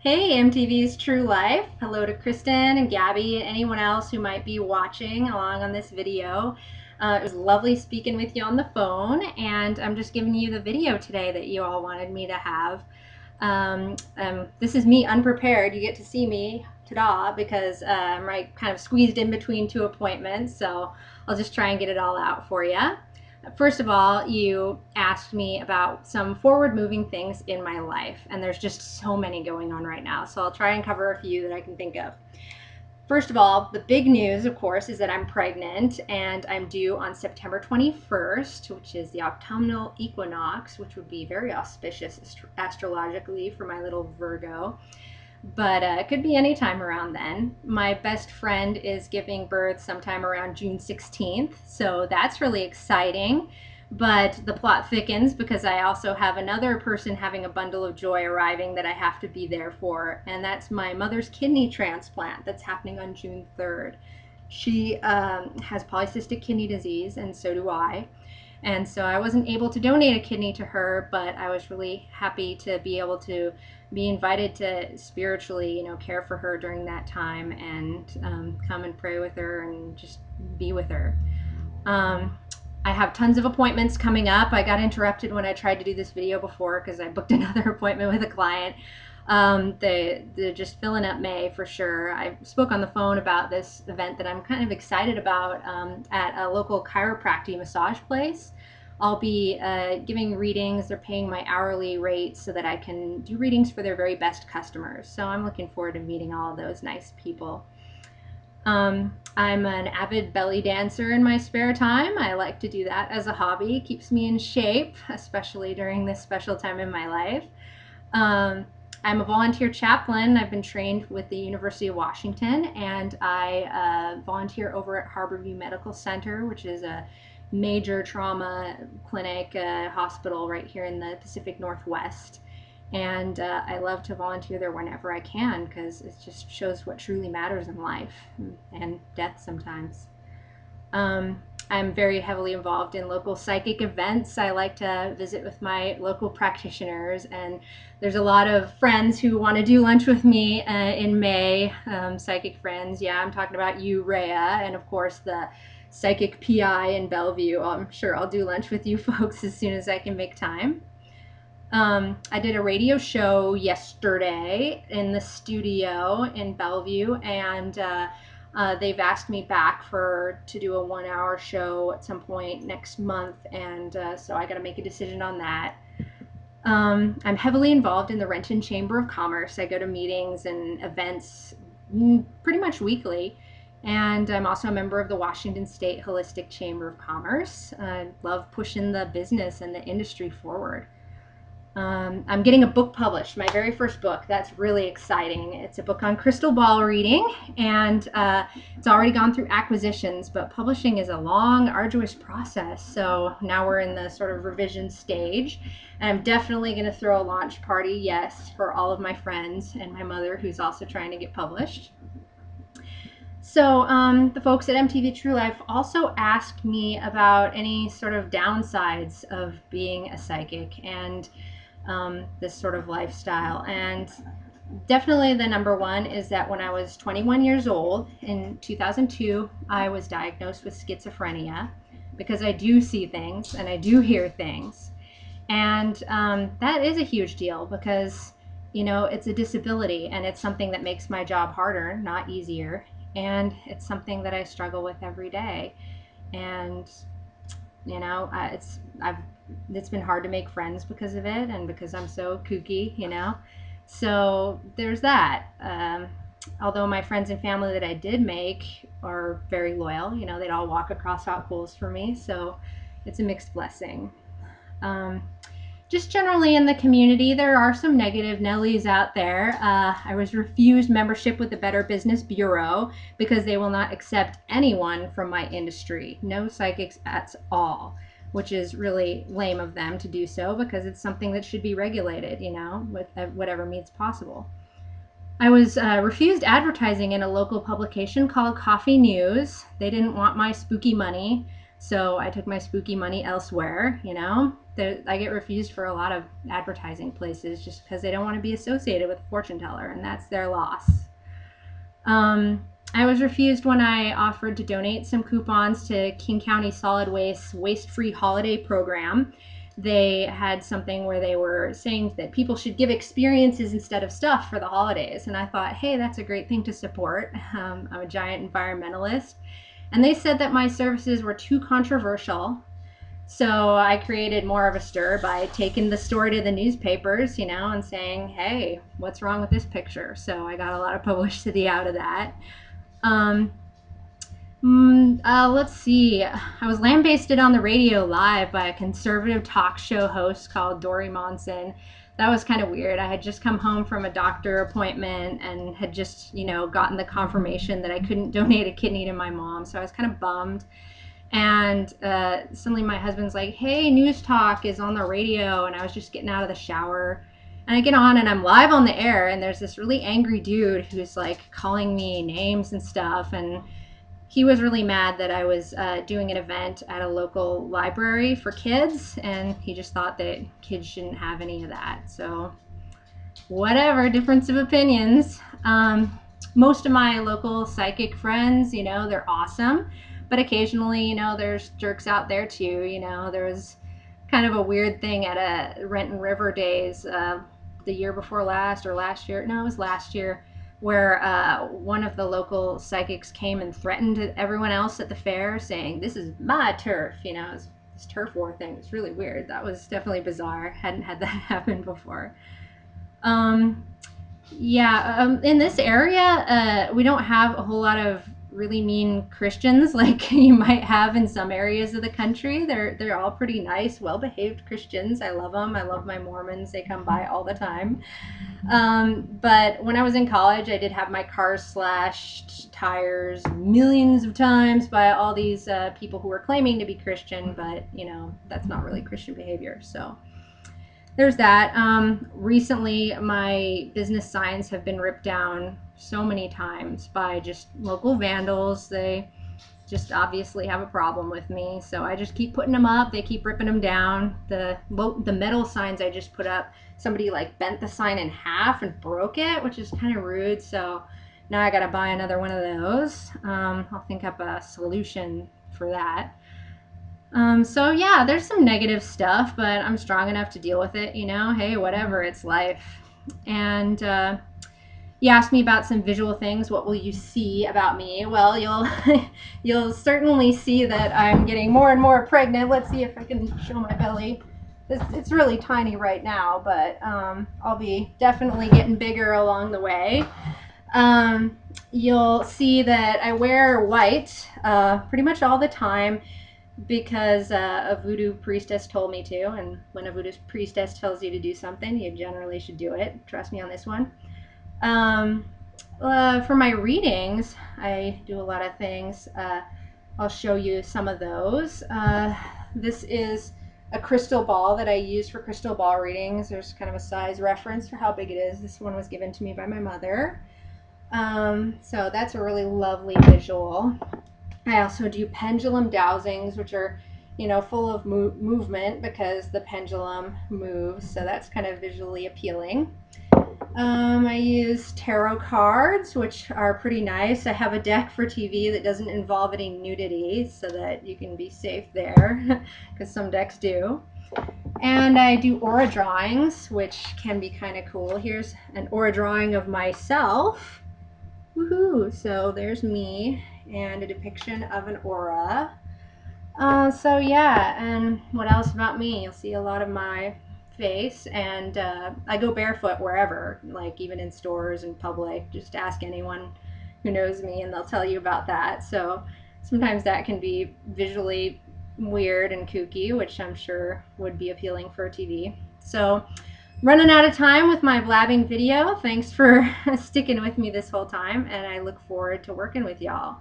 Hey, MTV's True Life. Hello to Kristen and Gabby and anyone else who might be watching along on this video. It was lovely speaking with you on the phone, and I'm just giving you the video today that you all wanted me to have. This is me unprepared. You get to see me, ta-da, because I'm right kind of squeezed in between two appointments, so I'll just try and get it all out for you. First of all, you asked me about some forward-moving things in my life, and there's just so many going on right now, so I'll try and cover a few that I can think of. First of all, the big news, of course, is that I'm pregnant, and I'm due on September 21st, which is the autumnal equinox, which would be very auspicious astrologically for my little Virgo. But it could be any time around then. My best friend is giving birth sometime around June 16th, so that's really exciting. But the plot thickens because I also have another person having a bundle of joy arriving that I have to be there for, and that's my mother's kidney transplant that's happening on June 3rd. She has polycystic kidney disease, and so do I. And so I wasn't able to donate a kidney to her, but I was really happy to be able to be invited to spiritually, care for her during that time and come and pray with her and just be with her. I have tons of appointments coming up. I got interrupted when I tried to do this video before because I booked another appointment with a client. They're just filling up May for sure. I spoke on the phone about this event that I'm kind of excited about at a local chiropractic massage place. I'll be giving readings. They're paying my hourly rate so that I can do readings for their very best customers. So I'm looking forward to meeting all of those nice people. I'm an avid belly dancer in my spare time. I like to do that as a hobby. It keeps me in shape, especially during this special time in my life. I'm a volunteer chaplain. I've been trained with the University of Washington, and I volunteer over at Harborview Medical Center, which is a major trauma clinic, hospital right here in the Pacific Northwest. And I love to volunteer there whenever I can because it just shows what truly matters in life and death sometimes. I'm very heavily involved in local psychic events. I like to visit with my local practitioners, and there's a lot of friends who want to do lunch with me in May, psychic friends. Yeah, I'm talking about you, Rhea, and of course the psychic PI in Bellevue. I'm sure I'll do lunch with you folks as soon as I can make time. I did a radio show yesterday in the studio in Bellevue, and they've asked me back to do a 1-hour show at some point next month, and so I got to make a decision on that. I'm heavily involved in the Renton Chamber of Commerce. I go to meetings and events pretty much weekly, and I'm also a member of the Washington State Holistic Chamber of Commerce. I love pushing the business and the industry forward. I'm getting a book published, my very first book. That's really exciting. It's a book on crystal ball reading, and it's already gone through acquisitions, but publishing is a long, arduous process. So now we're in the sort of revision stage, and I'm definitely going to throw a launch party, yes, for all of my friends and my mother, who's also trying to get published. So the folks at MTV True Life also asked me about any sort of downsides of being a psychic and this sort of lifestyle. And definitely the number one is that when I was 21 years old in 2002, I was diagnosed with schizophrenia because I do see things and I do hear things. And that is a huge deal because, it's a disability and it's something that makes my job harder, not easier. And it's something that I struggle with every day. And, it's been hard to make friends because of it and because I'm so kooky, So there's that. Although my friends and family that I did make are very loyal, they'd all walk across hot coals for me. So it's a mixed blessing. Just generally in the community, there are some negative Nellies out there. I was refused membership with the Better Business Bureau because they will not accept anyone from my industry. No psychics at all, which is really lame of them to do so because it's something that should be regulated, with whatever means possible. I was refused advertising in a local publication called Coffee News. They didn't want my spooky money. So I took my spooky money elsewhere, you know. I get refused for a lot of advertising places just because they don't want to be associated with a fortune teller, and that's their loss. I was refused when I offered to donate some coupons to King County Solid Waste Waste-Free Holiday Program. They had something where they were saying that people should give experiences instead of stuff for the holidays. And I thought, hey, that's a great thing to support. I'm a giant environmentalist. And they said that my services were too controversial. So I created more of a stir by taking the story to the newspapers, you know, and saying, hey, what's wrong with this picture? So I got a lot of publicity out of that. Let's see. I was lambasted on the radio live by a conservative talk show host called Dory Monson. That was kind of weird. I had just come home from a doctor appointment and had just, you know, gotten the confirmation that I couldn't donate a kidney to my mom. So I was kind of bummed. And suddenly my husband's like, hey, News Talk is on the radio. And I was just getting out of the shower. And I get on and I'm live on the air. And there's this really angry dude who's like calling me names and stuff. And he was really mad that I was doing an event at a local library for kids, and he just thought that kids shouldn't have any of that. So whatever, difference of opinions. Most of my local psychic friends, you know, they're awesome, but occasionally, you know, there's jerks out there too. You know, there was kind of a weird thing at a Renton River Days the year before last, or last year. No, it was last year, where one of the local psychics came and threatened everyone else at the fair, saying, this is my turf, you know. It's this turf war thing. It's really weird. That was definitely bizarre. Hadn't had that happen before. In this area, we don't have a whole lot of really mean Christians like you might have in some areas of the country. They're all pretty nice, well-behaved Christians. I love them. I love my Mormons. They come by all the time. But when I was in college, I did have my car slashed, tires millions of times by all these people who were claiming to be Christian, but you know, that's not really Christian behavior. So there's that. Recently, my business signs have been ripped down so many times by just local vandals. They just obviously have a problem with me, so I just keep putting them up. They keep ripping them down. The metal signs I just put up, somebody like bent the sign in half and broke it, which is kind of rude. So now I gotta buy another one of those. I'll think up a solution for that. So yeah, there's some negative stuff, but I'm strong enough to deal with it, you know. Hey, whatever, it's life. And you asked me about some visual things. What will you see about me? Well, you'll certainly see that I'm getting more and more pregnant. Let's see if I can show my belly. It's really tiny right now, but I'll be definitely getting bigger along the way. You'll see that I wear white pretty much all the time, because a voodoo priestess told me to, and when a voodoo priestess tells you to do something, you generally should do it. Trust me on this one. For my readings, I do a lot of things. I'll show you some of those. This is a crystal ball that I use for crystal ball readings. There's kind of a size reference for how big it is. This one was given to me by my mother. So that's a really lovely visual. I also do pendulum dowsings, which are, you know, full of movement because the pendulum moves. So that's kind of visually appealing. I use tarot cards, which are pretty nice. I have a deck for TV that doesn't involve any nudity, so that you can be safe there, because some decks do. And I do aura drawings, which can be kind of cool. Here's an aura drawing of myself. Woohoo! So there's me and a depiction of an aura. So yeah, and what else about me? You'll see a lot of my face, and I go barefoot wherever, like even in stores and public. Just ask anyone who knows me and they'll tell you about that. So sometimes that can be visually weird and kooky, which I'm sure would be appealing for TV. So running out of time with my blabbing video. Thanks for sticking with me this whole time, and I look forward to working with y'all.